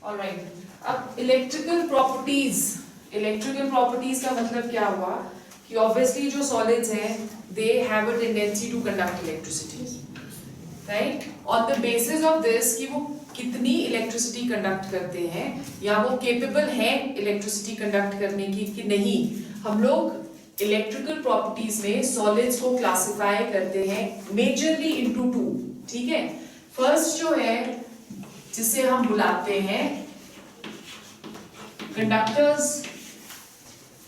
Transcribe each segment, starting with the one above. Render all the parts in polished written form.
Alright, अब electrical properties का मतलब क्या हुआ कि ऑब्वियसली जो सॉलिड्स हैं they have a tendency to conduct electricity, right, on the basis of this कि वो कितनी इलेक्ट्रिसिटी कंडक्ट करते हैं या वो केपेबल हैं इलेक्ट्रिसिटी कंडक्ट करने की कि नहीं, हम लोग इलेक्ट्रिकल प्रॉपर्टीज में सॉलिड्स को क्लासिफाई करते हैं मेजरली इनटू टू, ठीक है। फर्स्ट जो है जिसे हम बुलाते हैं कंडक्टर्स,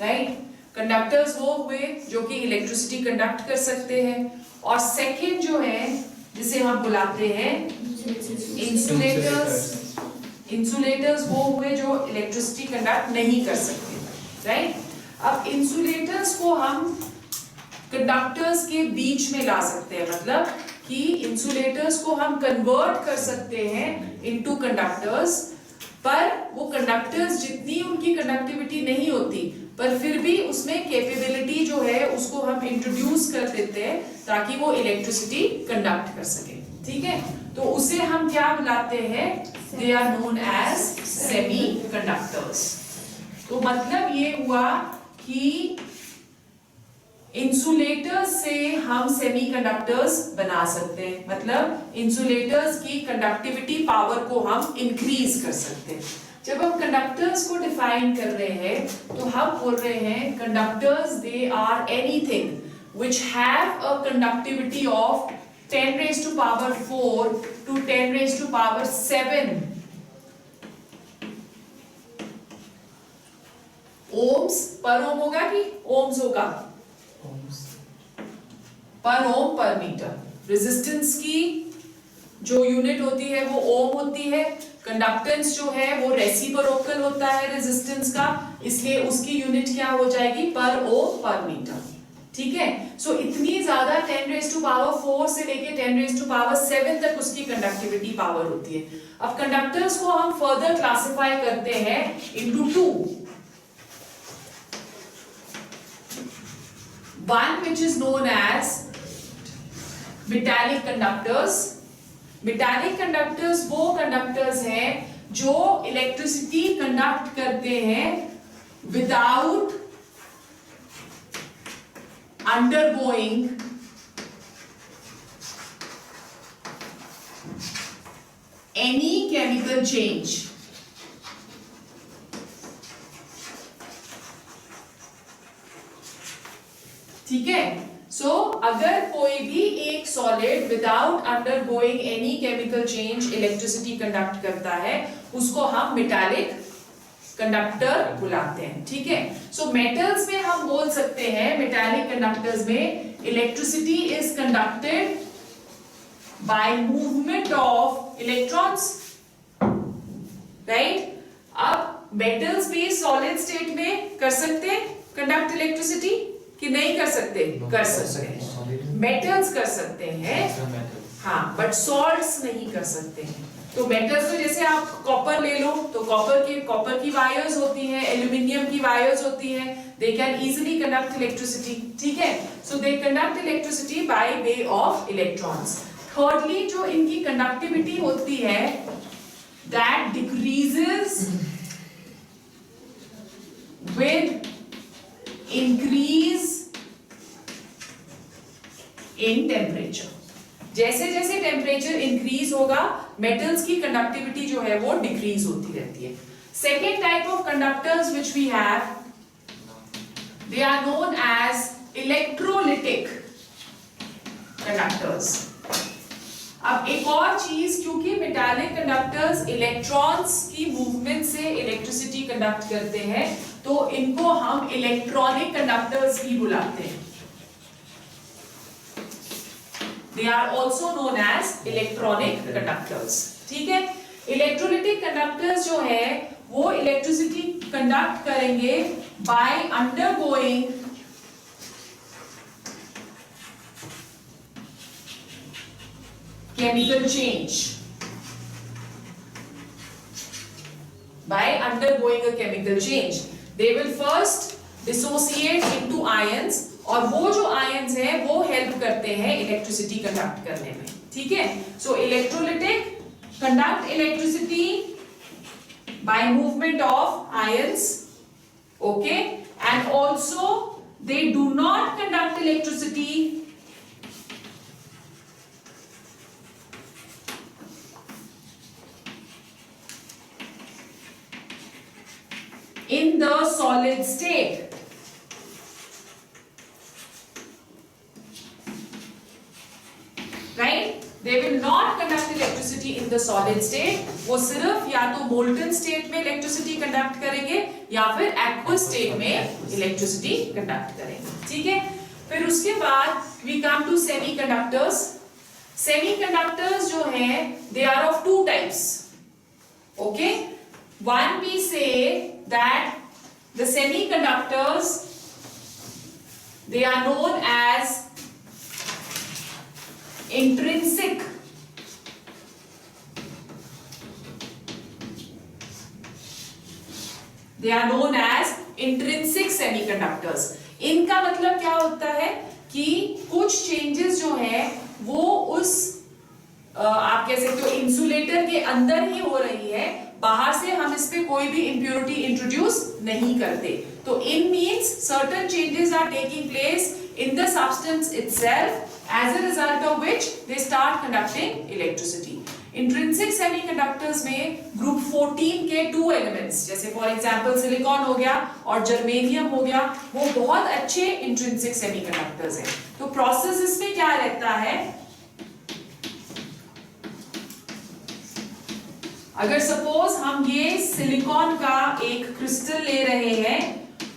राइट, कंडक्टर्स वो हुए जो कि इलेक्ट्रिसिटी कंडक्ट कर सकते हैं, और सेकंड जो है जिसे हम बुलाते हैं इंसुलेटर्स। इंसुलेटर्स वो हुए जो इलेक्ट्रिसिटी कंडक्ट नहीं कर सकते, राइट। अब इंसुलेटर्स को हम कंडक्टर्स के बीच में ला सकते हैं, मतलब कि इंसुलेटर्स को हम कन्वर्ट कर सकते हैं इनटू कंडक्टर्स, पर वो कंडक्टर्स जितनी उनकी कंडक्टिविटी नहीं होती पर फिर भी उसमें कैपेबिलिटी जो है उसको हम इंट्रोड्यूस कर देते हैं ताकि वो इलेक्ट्रिसिटी कंडक्ट कर सके, ठीक है। तो उसे हम क्या बुलाते हैं, they are known as semiconductors. तो मतलब ये हुआ कि इंसुलेटर्स से हम सेमीकंडक्टर्स बना सकते हैं, मतलब इंसुलेटर्स की कंडक्टिविटी पावर को हम इंक्रीज कर सकते हैं। जब हम कंडक्टर्स को डिफाइन कर रहे हैं तो हम बोल रहे हैं conductors they are anything which have a conductivity of 10 raised to power 4 to 10 raised to power 7 ohms पर ओम होगा कि ohms होगा, पर ओम पर मीटर। रेजिस्टेंस की जो यूनिट होती है वो ओम होती है, कंडक्टेंस जो है वो रेसिप्रोकल होता है रेजिस्टेंस का, इसलिए उसकी यूनिट क्या हो जाएगी, पर ओम पर मीटर, ठीक है। सो इतनी ज्यादा 10 raised to power 4 से लेके 10 raised to power 7 तक उसकी कंडक्टिविटी पावर होती है। अब कंडक्टर्स को हम फर्दर क्लासिफाई करते हैं into two, one which is known as metallic conductors। metallic conductors वो कंडक्टर्स हैं जो इलेक्ट्रिसिटी कंडक्ट करते हैं without undergoing any chemical change। ठीक है, सो अगर कोई भी एक solid without undergoing any chemical change electricity conduct करता है उसको हम मेटालिक कंडक्टर बुलाते हैं, ठीक है। सो मेटल्स में हम बोल सकते हैं मेटालिक कंडक्टर्स में electricity is conducted by movement of electrons, right. अब मेटल्स भी सॉलिड स्टेट में कर सकते हैं कंडक्ट इलेक्ट्रिसिटी कि नहीं कर सकते, कर सकते हैं, मेटल्स कर सकते हैं, हाँ, बट सॉल्ट्स नहीं कर सकते हैं। तो मेटल्स में जैसे आप कॉपर ले लो तो कॉपर की वायर्स होती हैं, एल्यूमिनियम की वायर्स होती हैं, they can easily conduct electricity, ठीक है। So they conduct electricity by way of electrons. Thirdly जो इनकी कंडक्टिविटी होती है that decreases with increase in temperature. जैसे जैसे टेम्परेचर इंक्रीज होगा मेटल्स की कंडक्टिविटी जो है वो डिक्रीज होती रहती है। Second type of conductors which we have, they are known as electrolytic conductors. अब एक और चीज, क्योंकि मेटालिक कंडक्टर्स इलेक्ट्रॉन्स की मूवमेंट से इलेक्ट्रिसिटी कंडक्ट करते हैं तो इनको हम इलेक्ट्रॉनिक कंडक्टर्स भी बुलाते हैं। They are also known as electronic conductors, ठीक है। इलेक्ट्रोलिटिक कंडक्टर्स जो है वो इलेक्ट्रिसिटी कंडक्ट करेंगे by undergoing chemical change, by undergoing a chemical change they will first dissociate into ions, और वो जो आयंस हैं वो हेल्प करते हैं इलेक्ट्रिसिटी कंडक्ट करने में, ठीक है। So electrolytic conduct electricity by movement of ions, okay, and also they do not conduct electricity in the solid state. Right? They will not conduct electricity in the solid state. वो सिर्फ या तो molten state में electricity conduct करेंगे या फिर aqueous state में electricity conduct करेंगे. ठीक है? फिर उसके बाद we come to semiconductors. Semiconductors जो हैं they are of two types. Okay? One we say that the semiconductors they are known as intrinsic semiconductors. इनका मतलब क्या होता है कि कुछ चेंजेस जो है वो उस आप कह सकते हो इंसुलेटर के अंदर ही हो रही है, बाहर से हम इस पे कोई भी impurity इंट्रोड्यूस नहीं करते. तो in means certain changes are taking place in the substance itself, as a result of which they start conducting electricity. Intrinsic semiconductors में group 14 के 2 elements जैसे for example silicon हो गया और germanium हो गया, वो बहुत अच्छे intrinsic semiconductors हैं. तो process इसमें क्या रहता है, अगर suppose हम ये silicon का एक crystal ले रहे हैं,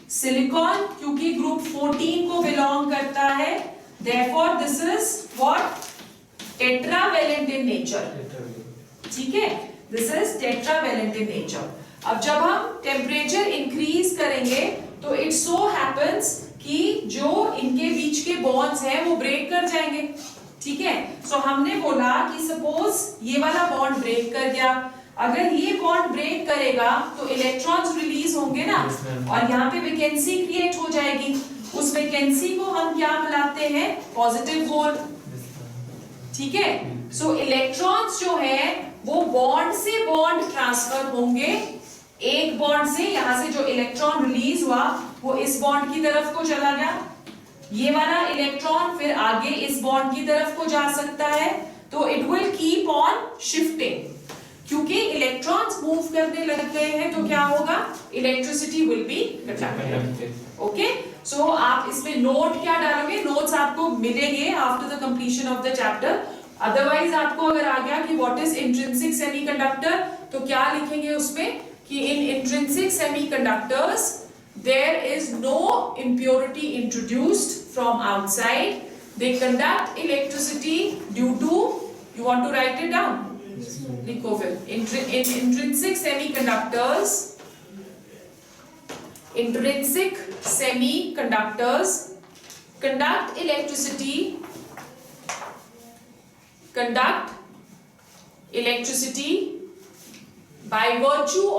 silicon क्योंकि group 14 को belong करता है, therefore this is what tetravalent in nature. ठीक है, this is tetravalent in nature. अब जब हम temperature increase करेंगे तो it so happens कि जो इनके बीच के bonds हैं वो break कर जाएंगे. ठीक है, so हमने बोला कि suppose ये वाला bond break कर गया, अगर ये bond break करेगा तो electrons release होंगे ना, और यहाँ पे vacancy create हो जाएगी. उस vacancy को हम क्या बुलाते हैं, positive hole. ठीक है, so electrons जो है वो बॉन्ड से बॉन्ड ट्रांसफर होंगे. एक बॉन्ड से यहां से जो इलेक्ट्रॉन रिलीज हुआ वो इस बॉन्ड की तरफ को चला गया, ये वाला इलेक्ट्रॉन फिर आगे इस बॉन्ड की तरफ को जा सकता है. तो it will keep on shifting, क्योंकि इलेक्ट्रॉन्स मूव करने लग गए हैं तो क्या होगा, electricity will be conducted. Okay, so आप इसमें नोट क्या डालोगे, नोट्स आपको मिलेंगे after the completion of the chapter. Otherwise आपको अगर आ गया कि व्हाट इज इंट्रिंसिक सेमीकंडक्टर, तो क्या लिखेंगे उसमें कि in intrinsic semiconductors there is no impurity introduced from outside, they conduct electricity due to, you want to write it down, लिखो फिर. intrinsic semiconductors conduct electricity by virtue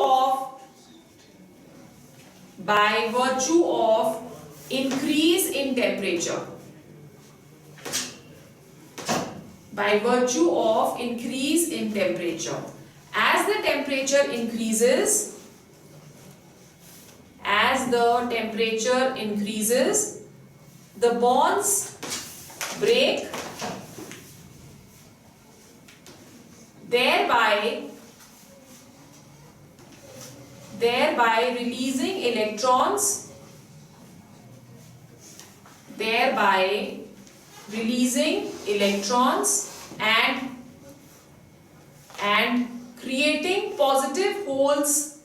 of increase in temperature. By virtue of increase in temperature. As the temperature increases, the bonds break, thereby releasing electrons, and creating positive holes,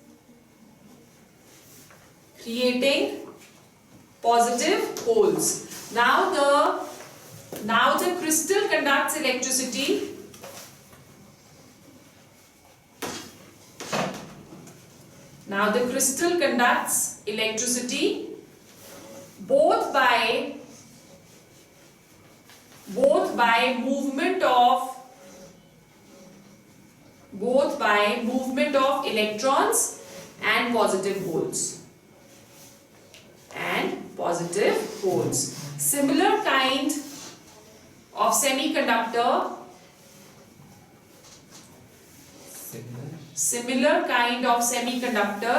Now the crystal conducts electricity both by movement of electrons and positive holes. Similar kind of semiconductor similar kind of semiconductor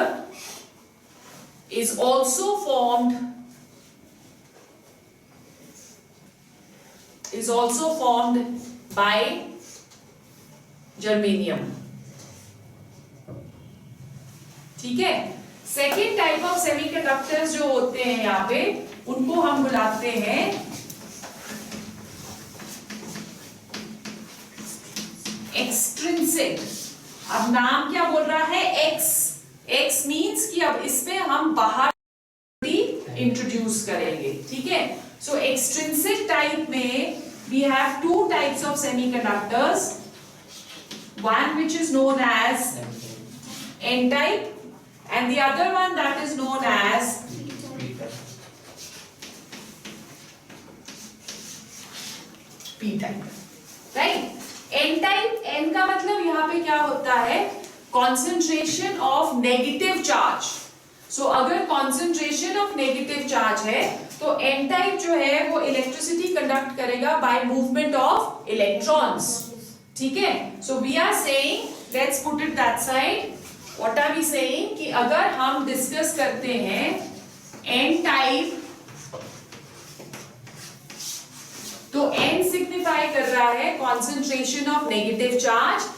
is also formed by germanium. ठीक है, second type of semiconductors जो होते हैं यहाँ पे, उनको हम बुलाते हैं एक्सट्रिंसिक. अब नाम क्या बोल रहा है? एक्स मीन्स कि अब इसमें हम बाहर इंट्रोड्यूस करेंगे. ठीक है, सो एक्सट्रिंसिक टाइप में we have two types of semiconductors, one which is known as N type and the other one that is known as P type. Right? N type, N का मतलब यहाँ पे क्या होता है? Concentration of negative charge. So अगर concentration of negative charge है तो N type जो है वो इलेक्ट्रिसिटी कंडक्ट करेगा by movement of electrons. ठीक है, so we are saying, let's put it that side. What are we saying? कि अगर हम डिस्कस करते हैं N type, तो N सिग्निफाई कर रहा है concentration of negative charge.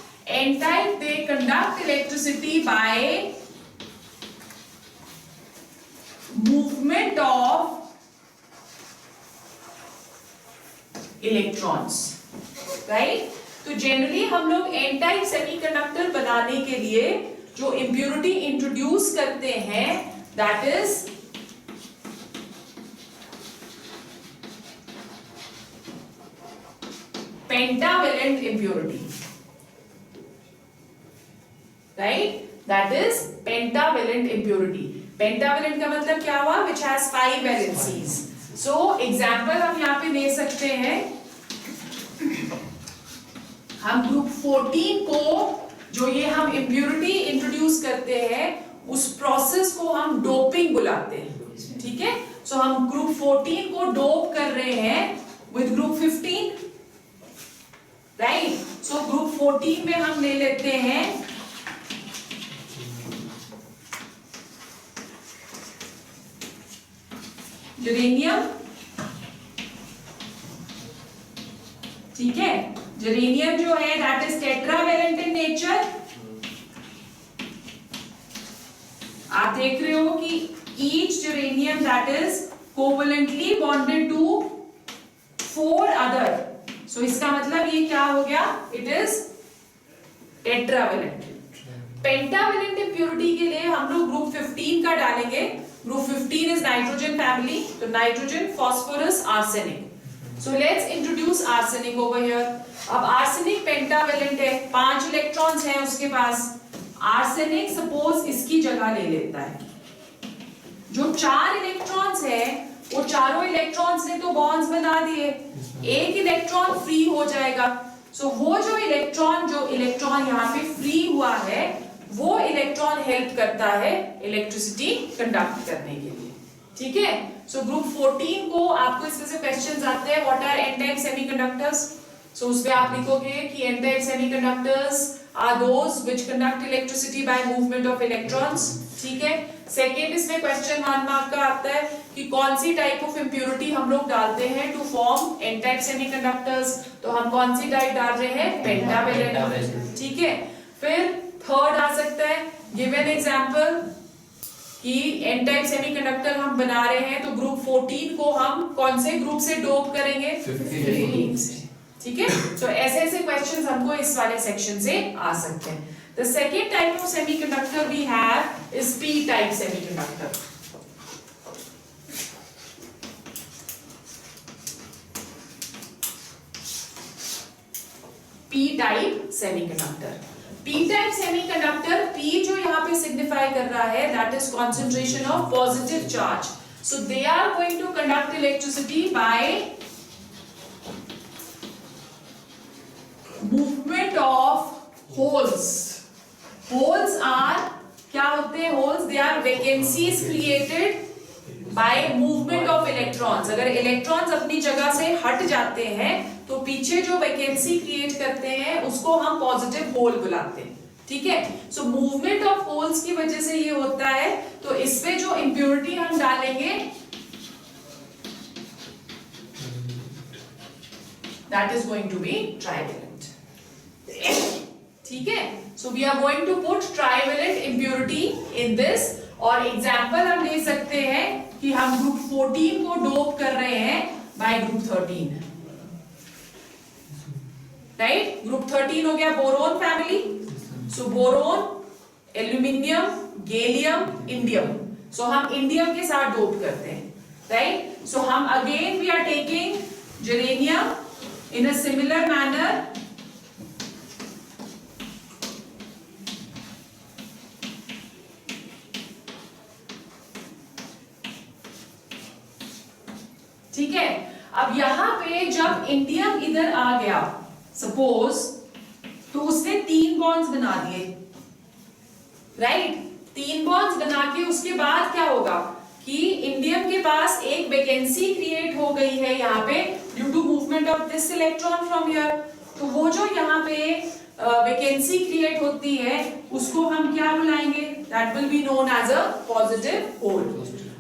N type they conduct electricity by movement of electrons. Right, तो जनरली हम लोग एन टाइप सेमीकंडक्टर बनाने के लिए जो इंप्योरिटी इंट्रोड्यूस करते हैं that is pentavalent impurity. Right, that is pentavalent impurity. Pentavalent का मतलब क्या हुआ? Which has 5 valencies. So example हम यहाँ पे दे सकते हैं. हम ग्रुप 14 को जो ये हम इम्प्योरिटी इंट्रोड्यूस करते हैं उस प्रोसेस को हम डोपिंग बुलाते हैं. ठीक है, सो हम ग्रुप 14 को डोप कर रहे हैं with group 15. Right, so group 14 में हम ले लेते हैं यूरेनियम. ठीक है, यूरेनियम जो है that is tetravalent in nature. आप देख रहे हो कि each uranium that is covalently bonded to 4 other. So इसका मतलब ये क्या हो गया? It is tetravalent. Pentavalent impurity के लिए हम लोग ग्रुप 15 का डालेंगे. Group 15 is nitrogen family. So nitrogen, phosphorus, arsenic. So let's introduce arsenic over here. अब arsenic pentavalent है, 5 इलेक्ट्रॉन्स हैं उसके पास. arsenic suppose इसकी जगह ले लेता है. जो 4 इलेक्ट्रॉन्स है वो चारों इलेक्ट्रॉन्स ने तो बॉन्ड्स बना दिए, एक इलेक्ट्रॉन फ्री हो जाएगा. सो वो जो इलेक्ट्रॉन यहाँ पे फ्री हुआ है वो इलेक्ट्रॉन हेल्प करता है इलेक्ट्रिसिटी कंडक्ट करने के लिए. ठीक है, सो ग्रुप 14 को आपको इसमें से क्वेश्चंस आते हैं what are N type semiconductors. So उसमें आप लिखोगे कि N type semiconductors are those which conduct electricity by movement of electrons. ठीक है, सेकंड इसमें क्वेश्चन 1 मार्क का आता है कि कौन सी टाइप ऑफ इंप्योरिटी हम लोग डालते हैं to form N type semiconductors. तो हम कौन सी टाइप डाल रहे हैं? पेंटावेलेंट. ठीक है, फिर थर्ड आ सकता है गिव एन एग्जांपल कि एन टाइप सेमीकंडक्टर हम बना रहे हैं तो ग्रुप 14 को हम कौन से ग्रुप से डोप करेंगे? 15 से. ठीक है, तो ऐसे क्वेश्चंस हमको इस वाले सेक्शन से आ सकते हैं. The second type of semiconductor we have is P type semiconductor. P type semiconductor. P type semiconductor, P जो यहाँ पे signify कर रहा है that is concentration of positive charge. So they are going to conduct electricity by movement of holes. Holes are क्या होते हैं? Holes they are vacancies created by movement of electrons. अगर electrons अपनी जगह से हट जाते हैं तो पीछे जो वैकेंसी क्रिएट करते हैं उसको हम पॉजिटिव होल बुलाते हैं. ठीक है। सो मूवमेंट ऑफ होल्स की वजह से ये होता है, तो इसमें जो इम्प्योरिटी हम डालेंगे that is going to be trivalent, ठीक है। So we are going to put trivalent impurity in this, और एग्जाम्पल हम ले सकते हैं कि हम ग्रुप 14 को डोप कर रहे हैं बाय ग्रुप 13, राइट। ग्रुप 13 हो गया बोरोन फैमिली, सो बोरोन, एल्यूमिनियम, गैलियम, इंडियम, सो हम इंडियम के साथ डोप करते हैं, राइट। सो हम again we are taking germanium in a similar manner, ठीक है। अब यहां पे जब इंडियम इधर आ गया सपोज, तो उसने 3 बॉन्ड्स बना दिए, राइट। 3 बॉन्ड्स बना के उसके बाद क्या होगा कि इंडियम के पास एक वैकेंसी क्रिएट हो गई है यहाँ पे due to movement of this electron from here. तो वो जो यहाँ पे वैकेंसी क्रिएट होती है उसको हम क्या बुलाएंगे, that will be known as a positive hole.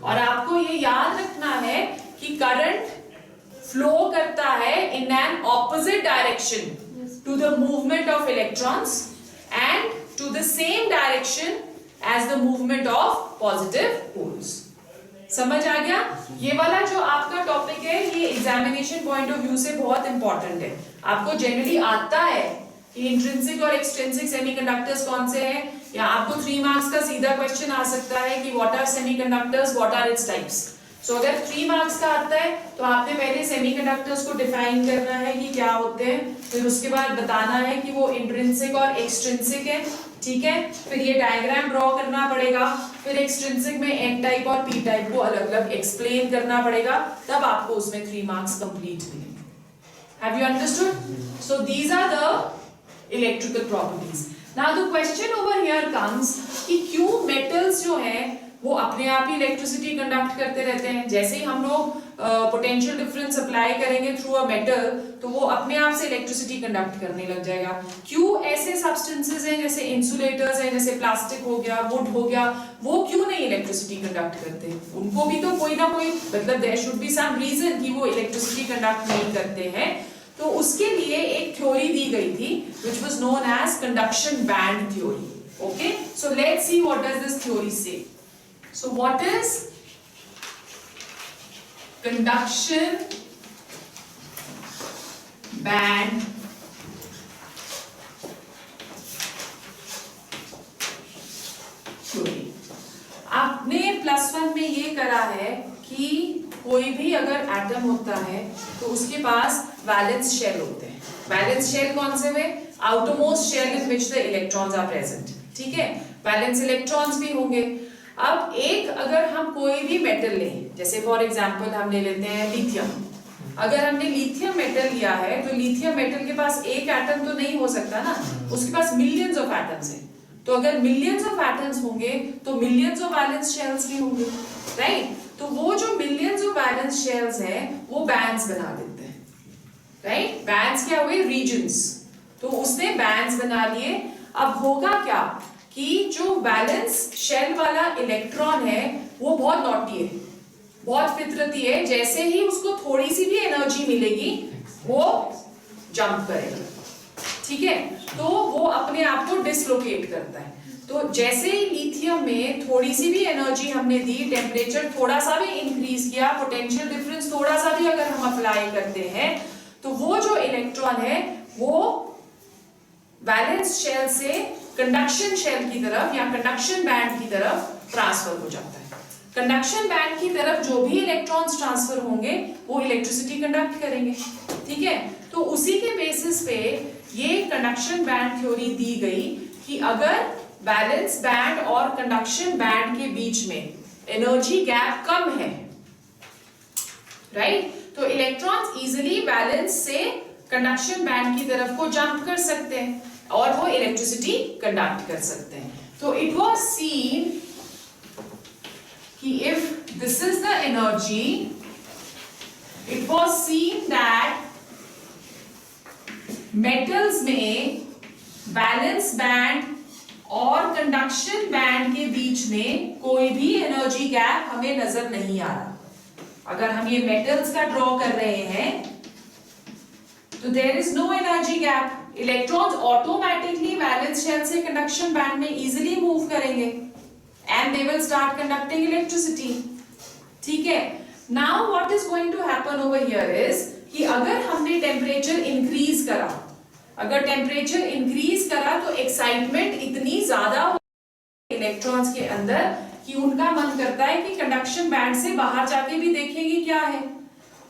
और आपको ये याद रखना है कि करंट फ्लो करता है in an opposite direction to the movement of electrons and to the same direction as the movement of positive holes. समझ आ गया? ये वाला जो आपका टॉपिक है ये एग्जामिनेशन पॉइंट ऑफ व्यू से बहुत इंपॉर्टेंट है। आपको जनरली आता है कि इंट्रिंसिक और एक्सट्रिंसिक सेमीकंडक्टर्स कौन से हैं, या आपको 3 मार्क्स का सीधा क्वेश्चन आ सकता है कि what are semiconductors, what are its types. So अगर 3 मार्क्स का आता है तो आपने पहले सेमीकंडक्टर्स को डिफाइन करना है कि क्या होते हैं, फिर उसके बाद बताना है कि वो इंट्रिंसिक और एक्सट्रिंसिक है, ठीक है। फिर ये डायग्राम ड्रॉ करना पड़ेगा, फिर एक्सट्रिंसिक में एन टाइप और पी टाइप को अलग अलग एक्सप्लेन करना पड़ेगा, तब आपको उसमें 3 मार्क्स कंप्लीट मिलेंगे। Have you understood? So these are the electrical properties. Now the question over here comes कि क्यों मेटल्स जो है वो अपने आप ही इलेक्ट्रिसिटी कंडक्ट करते रहते हैं। जैसे ही हम लोग पोटेंशियल डिफरेंस अप्लाई करेंगे थ्रू अ मेटल, तो वो अपने आप से इलेक्ट्रिसिटी कंडक्ट करने लग जाएगा। क्यों ऐसे सब्सटेंसेस हैं जैसे इंसुलेटर्स हैं, जैसे प्लास्टिक हो गया, वुड हो गया, वो क्यों नहीं इलेक्ट्रिसिटी कंडक्ट करते? उनको भी तो कोई ना कोई मतलब there should be some reason कि वो इलेक्ट्रिसिटी कंडक्ट नहीं करते हैं। तो उसके लिए एक थ्योरी दी गई थी which was known as conduction band theory. Okay, so let's see what does this theory say. So what is conduction band theory? आपने +1 में ये करा है कि कोई भी अगर एटम होता है तो उसके पास वैलेंस शेल होते हैं। वैलेंस शेल कौन से हुए? Outermost shell in which the electrons are present, ठीक है। वैलेंस इलेक्ट्रॉन्स भी होंगे। अब एक अगर हम कोई भी मेटल लें, जैसे फॉर एग्जांपल हम ले लेते हैं लिथियम। अगर हमने लिथियम मेटल लिया है तो लिथियम मेटल के पास एक एटम तो नहीं हो सकता ना, उसके पास मिलियंस ऑफ एटम्स हैं। तो अगर मिलियंस ऑफ एटम्स होंगे तो मिलियंस ऑफ वैलेंस शेल्स भी होंगे, राइट। तो वो जो मिलियंस ऑफ वैलेंस शेल्स हैं वो बैंड्स बना देते हैं, राइट। बैंड्स क्या हुए? रीजन्स। तो उसने बैंड्स बना लिए। अब होगा क्या कि जो वैलेंस शेल वाला इलेक्ट्रॉन है वो बहुत नॉटी है, बहुत फितरती है। जैसे ही उसको थोड़ी सी भी एनर्जी मिलेगी वो जंप करेगा, ठीक है। तो वो अपने आप को डिसलोकेट करता है। तो जैसे ही लिथियम में थोड़ी सी भी एनर्जी हमने दी, टेम्परेचर थोड़ा सा भी इंक्रीज किया, पोटेंशियल डिफरेंस थोड़ा सा भी अगर हम अप्लाई करते हैं, तो वो जो इलेक्ट्रॉन है वो वैलेंस शेल से कंडक्शन शेल की तरफ या कंडक्शन बैंड की तरफ ट्रांसफर हो जाता है। कंडक्शन बैंड की तरफ जो भी इलेक्ट्रॉन्स ट्रांसफर होंगे वो इलेक्ट्रिसिटी कंडक्ट करेंगे, ठीक है। तो उसी के बेसिस पे ये कंडक्शन बैंड थ्योरी दी गई कि अगर बैलेंस बैंड और कंडक्शन बैंड के बीच में एनर्जी गैप कम है, राइट, तो इलेक्ट्रॉन्स इजीली बैलेंस से कंडक्शन बैंड की तरफ को जंप कर सकते हैं और वो इलेक्ट्रिसिटी कंडक्ट कर सकते हैं। तो इट वाज सीन कि if this is the energy, it was seen that metals में बैलेंस बैंड और कंडक्शन बैंड के बीच में कोई भी एनर्जी गैप हमें नजर नहीं आ रहा। अगर हम ये मेटल्स का ड्रॉ कर रहे हैं तो there is no energy gap, electrons automatically valence shell से कंडक्शन बैंड में इजीली मूव करेंगे and they will start conducting electricity. ठीक है, now what is going to happen over here is कि अगर हमने टेम्परेचर इंक्रीज करा, अगर टेम्परेचर इंक्रीज करा तो एक्साइटमेंट इतनी ज्यादा हो इलेक्ट्रॉन्स के अंदर कि उनका मन करता है कि कंडक्शन बैंड से बाहर जाके भी देखेंगे क्या है,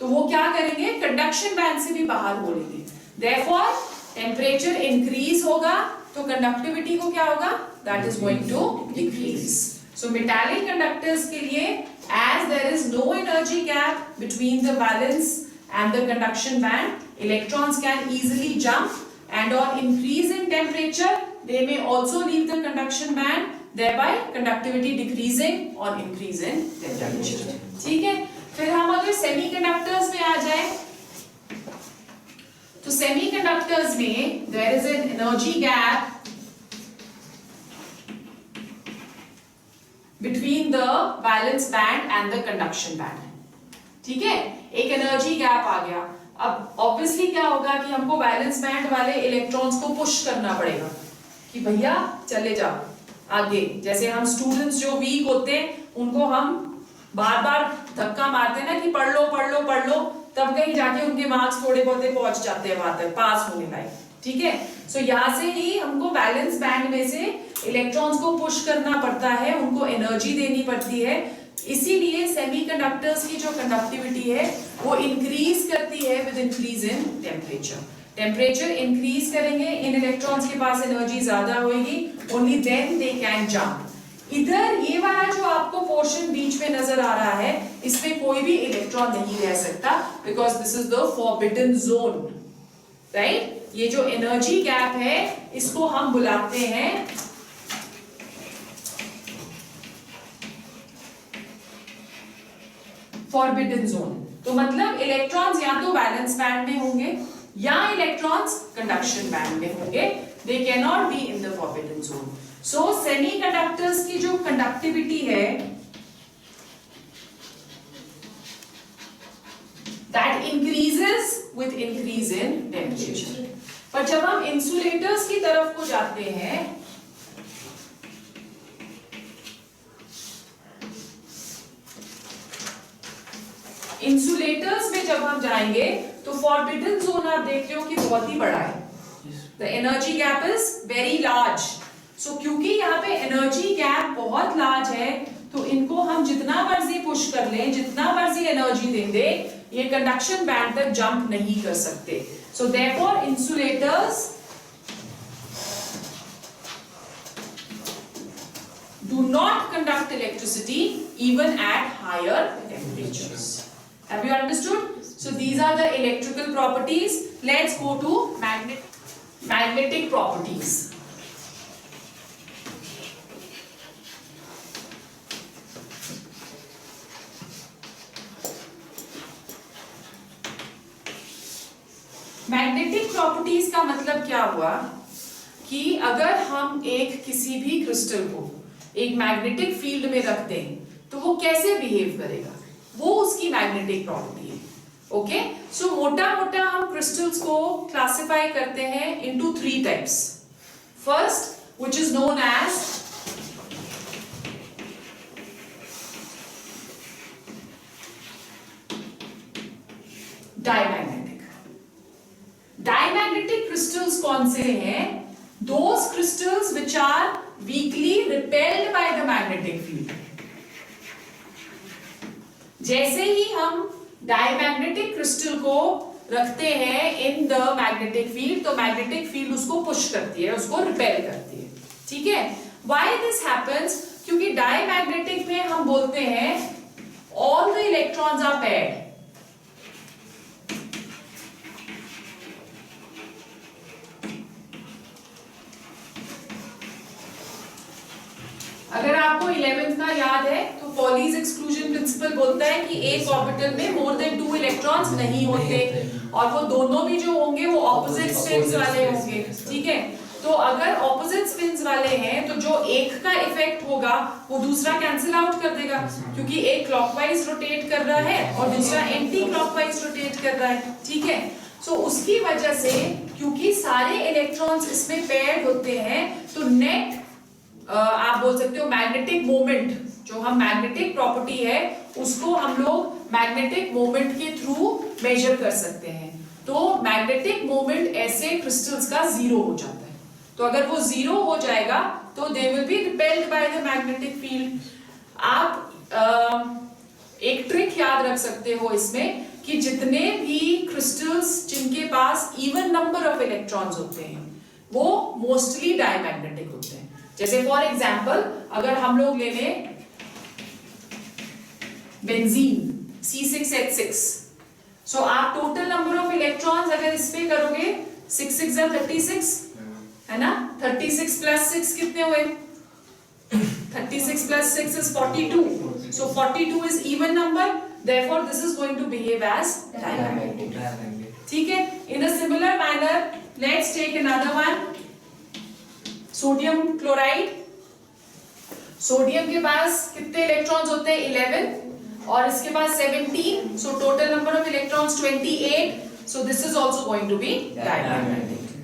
तो वो क्या करेंगे, कंडक्शन बैंड से भी बाहर हो लेंगे। देयरफॉर टेम्परेचर इंक्रीज होगा तो कंडक्टिविटी को क्या होगा, that is going to decrease. So metallic conductors के लिए as there is no energy gap between the valence and the conduction band, electrons can easily jump, and on increase in temperature they may also leave the conduction band, thereby conductivity decreasing on increase in temperature। ठीक है, फिर हम अगर semiconductors में आ जाए तो semiconductors में there is an energy gap between the valence band and the conduction band। ठीक है, एक एनर्जी गैप आ गया। अब ऑब्वियसली क्या होगा कि हमको वैलेंस बैंड वाले इलेक्ट्रॉन्स को पुश करना पड़ेगा कि भैया चले जाओ आगे। जैसे हम स्टूडेंट्स जो वीक होते हैं उनको हम बार बार धक्का मारते हैं ना कि पढ़ लो पढ़ लो पढ़ लो, तब कहीं जाके उनके मार्क्स थोड़े बहुत पहुंच जाते हैं वहां तक पास होने लायक। ठीक है, सो यहाँ से ही हमको वैलेंस बैंड में से इलेक्ट्रॉन्स को पुश करना पड़ता है, उनको एनर्जी देनी पड़ती है। इसीलिए सेमीकंडक्टर्स की जो कंडक्टिविटी है वो इंक्रीज करती है with increase in temperature. Temperature increase करेंगे, इन इलेक्ट्रॉन्स के पास एनर्जी ज्यादा होगी, only then they can jump. इधर ये वाला जो आपको पोर्शन बीच में नजर आ रहा है, इसमें कोई भी इलेक्ट्रॉन नहीं रह सकता because this is the forbidden zone, right. ये जो एनर्जी गैप है इसको हम बुलाते हैं फॉरबिडन जोन। तो मतलब इलेक्ट्रॉन्स या तो वैलेंस बैंड में होंगे या इलेक्ट्रॉन्स कंडक्शन बैंड में होंगे, they can not be in the forbidden zone. So semiconductors की जो कंडक्टिविटी है that increases with increase in temperature. पर जब हम इंसुलेटर्स की तरफ को जाते हैं इंसुलेटर्स में जब हम जाएंगे तो फॉरबिडन जोन आप देख रहे हो कि बहुत ही बड़ा है, the energy gap is very large. So क्योंकि यहाँ पे एनर्जी गैप बहुत लार्ज है तो इनको हम जितना मर्जी पुश कर लें, जितना मर्जी एनर्जी दे दे, ये कंडक्शन बैंड तक जंप नहीं कर सकते। So therefore insulators do not conduct electricity even at higher temperatures. Have you understood? So these are the electrical properties. Let's go to magnetic properties. Magnetic properties का मतलब क्या हुआ कि अगर हम एक किसी भी क्रिस्टल को एक मैग्नेटिक फील्ड में रखते हैं तो वो कैसे बिहेव करेगा, वो उसकी मैग्नेटिक प्रॉपर्टी है। ओके, सो मोटा मोटा हम क्रिस्टल्स को क्लासिफाई करते हैं into 3 types. First which is known as diamagnetic. Diamagnetic crystals कौन से हैं? Those crystals which are weakly repelled by the magnetic field। जैसे ही हम डायमैग्नेटिक क्रिस्टल को रखते हैं इन द मैग्नेटिक फील्ड तो मैग्नेटिक फील्ड उसको पुश करती है, उसको रिपेल करती है। ठीक है, व्हाई दिस हैपेंस? क्योंकि डायमैग्नेटिक में हम बोलते हैं all the electrons are paired. अगर आपको 11th का याद है तो पॉलीज एक्सक्लूजन प्रिंसिपल बोलता है कि एक ऑर्बिटल में मोर देन 2 इलेक्ट्रॉन्स नहीं होते और वो दोनों भी जो होंगे वो ऑपोजिट स्पिन्स वाले होंगे। ठीक है, तो अगर ऑपोजिट स्पिन्स वाले हैं तो जो एक का इफेक्ट होगा वो दूसरा कैंसिल आउट कर देगा, क्योंकि एक क्लॉकवाइज रोटेट कर रहा है और दूसरा एंटी क्लॉकवाइज रोटेट कर रहा है, ठीक है। सो उसकी वजह से क्योंकि सारे इलेक्ट्रॉन्स इसमें पेयर्ड होते हैं तो नेट आप बोल सकते हो मैग्नेटिक मोमेंट, जो हम मैग्नेटिक प्रॉपर्टी है उसको हम लोग मैग्नेटिक मोमेंट के थ्रू मेजर कर सकते हैं। तो मैग्नेटिक मोमेंट ऐसे क्रिस्टल्स का जीरो हो जाता है। तो अगर वो जीरो हो जाएगा तो they will be repelled by the magnetic field. आप एक ट्रिक याद रख सकते हो इसमें कि जितने भी क्रिस्टल्स जिनके पास इवन नंबर ऑफ इलेक्ट्रॉन्स होते हैं वो मोस्टली डायमैग्नेटिक होते हैं। जैसे फॉर एग्जांपल अगर हम लोग ले लें बेंजीन C6H6, सो आप टोटल नंबर ऑफ इलेक्ट्रॉन्स अगर इस पे करोगे 6 6 36 है ना, 36 प्लस 6 कितने हुए, 36 plus 6 is 42. So 42 is even number. Therefore, this is going to behave as diamagnetic. ठीक है? In a similar manner, let's take another one. Sodium chloride. Sodium के पास कितने इलेक्ट्रॉन्स होते हैं? 11 और इसके पास 17. So total number of electrons 28. So this is also going to be diamagnetic.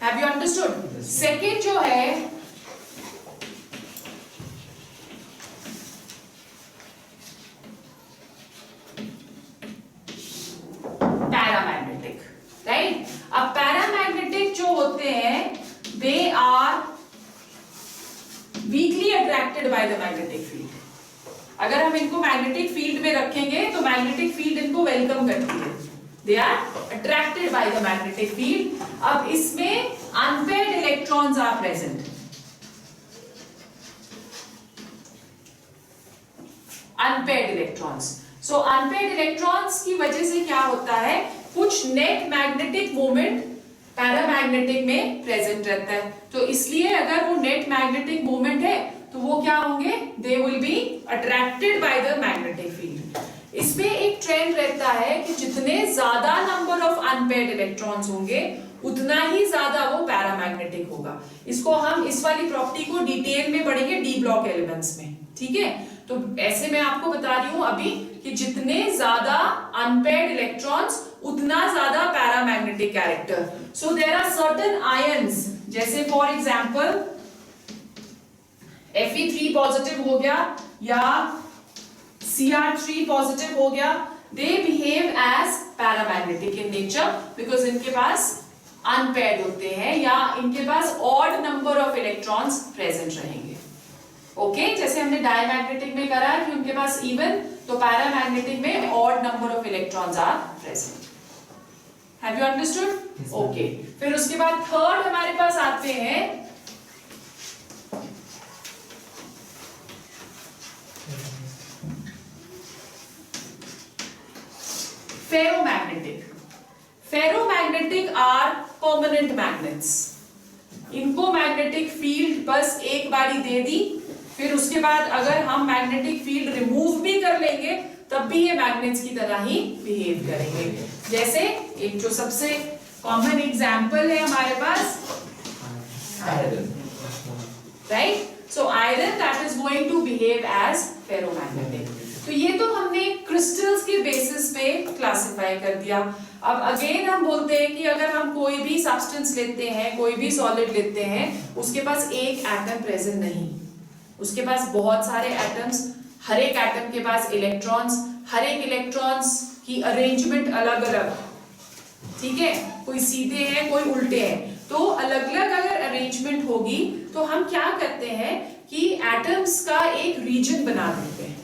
Have you understood? Second जो है पैरामैग्नेटिक, राइट? अब paramagnetic जो होते हैं they are weakly attracted by the magnetic field. अगर हम इनको मैग्नेटिक फील्ड में रखेंगे तो मैग्नेटिक फील्ड इनको वेलकम करती है, they are attracted by the magnetic field. अब इसमें unpaired electrons are present. Unpaired electrons, so unpaired electrons की वजह से क्या होता है, कुछ नेट मैग्नेटिक मोमेंट पैरामैग्नेटिक में प्रेजेंट रहता है। तो इसलिए अगर वो नेट मैग्नेटिक मोमेंट है तो वो क्या होंगे, they will be attracted by the magnetic field. इसमें एक ट्रेंड रहता है कि जितने ज्यादा नंबर ऑफ अनपेयर्ड इलेक्ट्रॉन्स होंगे उतना ही ज्यादा वो पैरामैग्नेटिक होगा। इसको हम इस वाली प्रॉपर्टी को डिटेल में पढ़ेंगे डी ब्लॉक एलिमेंट्स में, ठीक है? तो ऐसे मैं आपको बता रही हूं अभी कि जितने ज्यादा अनपेयर्ड इलेक्ट्रॉन्स उतना ज्यादा paramagnetic character. So there are certain ions, जैसे फॉर एग्जांपल Fe3 पॉजिटिव हो गया या Cr3 पॉजिटिव हो गया, they behave as paramagnetic in nature because इनके पास अनपेयर्ड होते हैं या इनके पास odd number of electrons present रहेंगे। ओके, जैसे हमने डायमैग्नेटिक में करा कि उनके पास इवन, तो पैरामैग्नेटिक में odd number of electrons are present. Have you understood? Okay, फिर उसके बाद थर्ड हमारे पास आते हैं ferromagnetic. Ferromagnetic are permanent magnets. इनको मैग्नेटिक फील्ड बस एक बारी दे दी, फिर उसके बाद अगर हम मैग्नेटिक फील्ड रिमूव भी कर लेंगे तब भी ये मैग्नेट्स की तरह ही बिहेव करेंगे। जैसे एक जो सबसे कॉमन एग्जांपल है हमारे पास iron, right? So iron that is going to behave as ferromagnetic. तो ये तो हमने क्रिस्टल्स के बेसिस पे क्लासिफाई कर दिया। अब अगेन हम बोलते हैं कि अगर हम कोई भी सब्सटेंस लेते हैं, कोई भी सॉलिड लेते हैं, उसके पास एक एटम प्रेजेंट नहीं, उसके पास बहुत सारे एटम्स, हर एक एटम के पास इलेक्ट्रॉन्स, हर एक इलेक्ट्रॉन्स की अरेंजमेंट अलग अलग, ठीक है? कोई सीधे हैं, कोई उल्टे हैं, तो अलग अलग अगर अरेंजमेंट होगी तो हम क्या करते हैं कि एटम्स का एक रीजन बना देते हैं।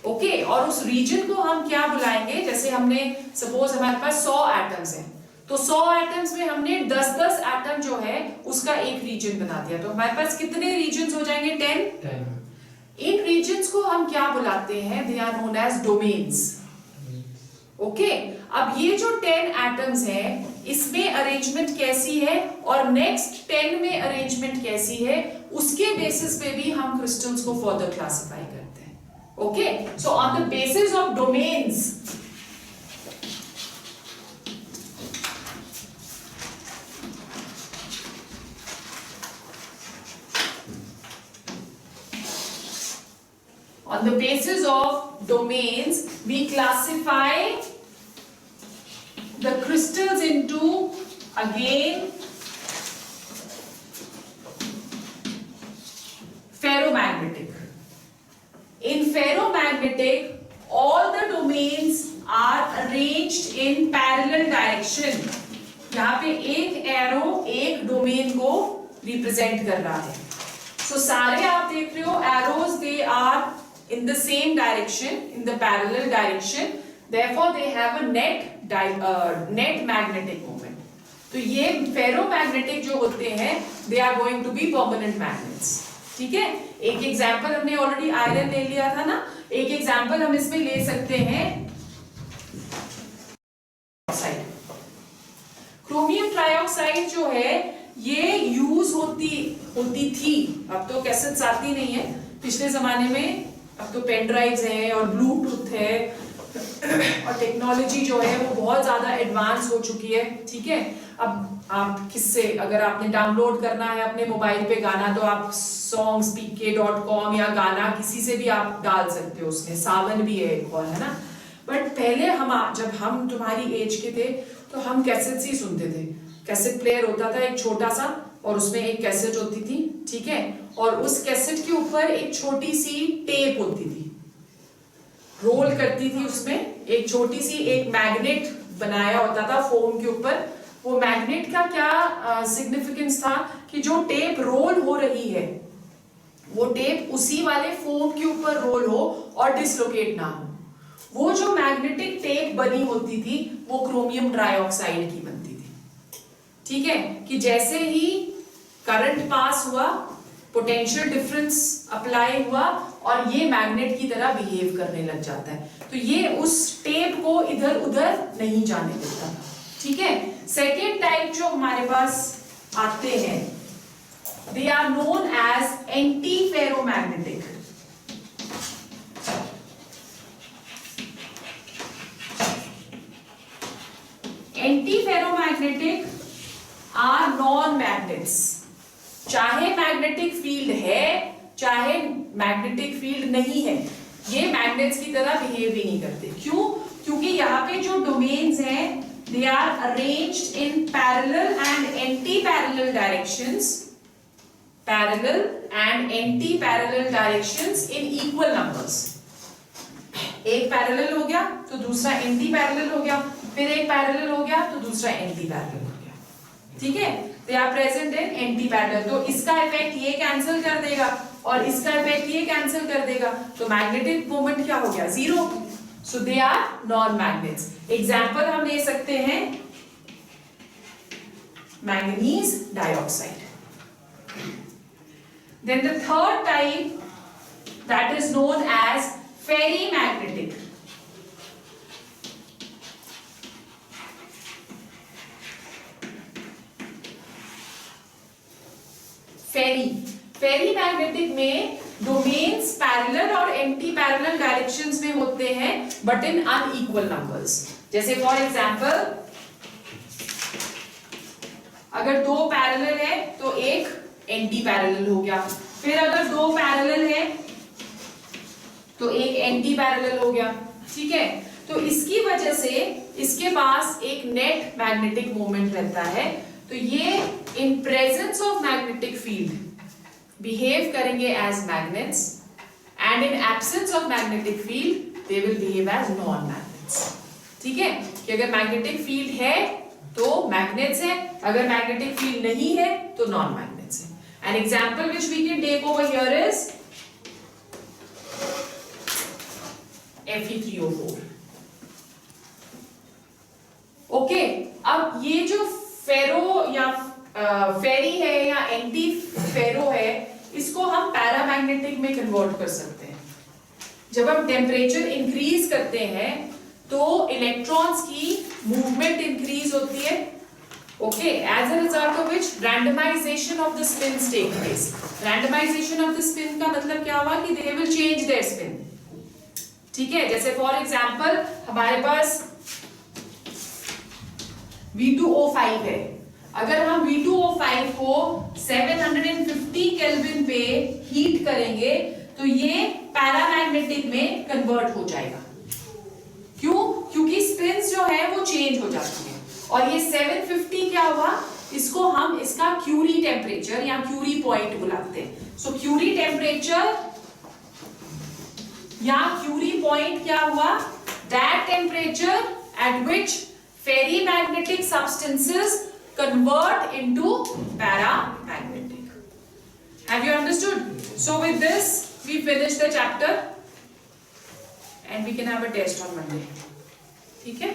ओके, और उस रीजन को हम क्या बुलाएंगे, जैसे हमने सपोज हमारे पास 100 एटम्स हैं, तो 100 एटम्स में हमने 10-10 एटम जो है उसका एक रीजन बना दिया, तो हमारे पास कितने रीजन्स हो जाएंगे? 10। इन रीजन्स को हम क्या बुलाते हैं? They are known as domains. Okay, अब ये जो 10 एटम्स हैं इसमें अरेंजमेंट कैसी है और नेक्स्ट 10 में अरेंजमेंट कैसी है, उसके बेसिस पे भी हम क्रिस्टल्स को फर्दर क्लासिफाई करते हैं। Okay, so on the basis of domains, On the basis of domains, we classify the crystals into, again, ferromagnetic. In ferromagnetic, all the domains are arranged in parallel direction. यहाँ पे एक arrow एक domain को represent कर रहा है. So सारे आप देख रहे हो arrows, they are in the same direction, in the parallel direction. Therefore, they have a net magnetic moment. तो ये ferromagnetic जो होते हैं, they are going to be permanent magnets. ठीक है. एक एग्जाम्पल हमने ऑलरेडी आयरन ले लिया था ना. एक एग्जाम्पल हम इसमें ले सकते हैं क्रोमियम ट्राइऑक्साइड जो है ये यूज होती थी. अब तो कैसेट्स आती नहीं है. पिछले जमाने में अब तो पेन ड्राइव्स हैं और ब्लूटूथ है और टेक्नोलॉजी जो है वो बहुत ज्यादा एडवांस हो चुकी है. ठीक है. अब आप किससे अगर आपने डाउनलोड करना है अपने मोबाइल पे गाना तो आप songspk.com या गाना किसी से भी आप डाल सकते हो. उसमें सावन भी है एक और, है ना. बट पहले जब हम तुम्हारी एज के थे तो हम कैसेट्स ही सुनते थे. कैसेट प्लेयर होता था एक छोटा सा और उसमें एक कैसेट होती थी. ठीक है. और उस कैसेट के ऊपर एक छोटी सी टेप होती थी, रोल करती थी. उसमें एक छोटी सी एक मैग्नेट बनाया होता था फोम के ऊपर. वो मैग्नेट का क्या सिग्निफिकेंस था कि जो टेप रोल हो रही है वो टेप उसी वाले फोम के ऊपर रोल हो और डिसलोकेट ना हो. वो जो मैग्नेटिक टेप बनी होती थी वो क्रोमियम ट्राइऑक्साइड की बनती थी. ठीक है. कि जैसे ही करंट पास हुआ, पोटेंशियल डिफरेंस अप्लाई हुआ और ये मैग्नेट की तरह बिहेव करने लग जाता है. तो ये उस टेप को इधर उधर नहीं जाने देता. ठीक है. सेकेंड टाइप जो हमारे पास आते हैं, they are known as anti ferromagnetic. Anti ferromagnetic are non magnets. चाहे मैग्नेटिक फील्ड है चाहे मैग्नेटिक फील्ड नहीं है, ये मैग्नेट्स की तरह बिहेव ही नहीं करते. क्यों? क्योंकि यहाँ पे जो डोमेन्स हैं they are arranged in parallel and anti-parallel directions, parallel and anti-parallel directions in equal numbers. एक पैरेलल हो गया तो दूसरा एंटी पैरेलल हो गया, फिर एक पैरेलल हो गया तो दूसरा एंटी पैरेलल हो गया. ठीक है. They are present in anti parallel. तो इसका इफेक्ट ये कैंसिल कर देगा और इसका इफेक्ट ये कैंसिल कर देगा. तो मैग्नेटिक मोमेंट क्या हो गया? Zero. So they are non-magnets. Example हम ले सकते हैं manganese dioxide. Then the third type that is known as ferrimagnetic. फेरीमैग्नेटिक में डोमेन्स पैरेलल और एंटी पैरेलल डायरेक्शंस में होते हैं बट इन अनइक्वल नंबर्स. जैसे फॉर एग्जांपल अगर दो पैरेलल है तो एक एंटी पैरेलल हो गया, फिर अगर दो पैरेलल है तो एक एंटी पैरेलल हो गया. ठीक है. तो इसकी वजह से इसके पास एक नेट मैग्नेटिक मोमेंट रहता है. तो ये in presence of magnetic field behave करेंगे as magnets and in absence of magnetic field they will behave as non magnets. ठीक है. कि अगर मैग्नेटिक फील्ड है तो मैग्नेट्स है, अगर मैग्नेटिक फील्ड नहीं है तो नॉन मैग्नेट्स है. An example which we can take over here is Fe3O4. Okay. अब ये जो फेरो या फेरी है या एंटी फेरो है, इसको हम पैरामैग्नेटिक में कन्वर्ट कर सकते हैं. जब हम टेम्परेचर इंक्रीज करते हैं तो इलेक्ट्रॉन्स की मूवमेंट इंक्रीज होती है. Okay. As a result of which randomization of the spins take place. Randomization of the spin का मतलब क्या हुआ कि they will change their spin. ठीक है. जैसे फॉर एग्जांपल हमारे पास V2O5 है. अगर हम V2O5 को 750 केल्विन पे हीट करेंगे तो ये पैरामैग्नेटिक पैरामैग्नेटिक में कन्वर्ट हो जाएगा। क्यों? क्योंकि स्पिन्स जो है वो चेंज हो जाती है। और ये 750 क्या हुआ, इसको हम इसका क्यूरी टेम्परेचर या क्यूरी पॉइंट बुलाते हैं। सो क्यूरी टेम्परेचर या क्यूरी पॉइंट क्या हुआ, that temperature at which ferrimagnetic substances convert into paramagnetic. Have you understood? So with this we finish the chapter and we can have a test on Monday. ठीक है?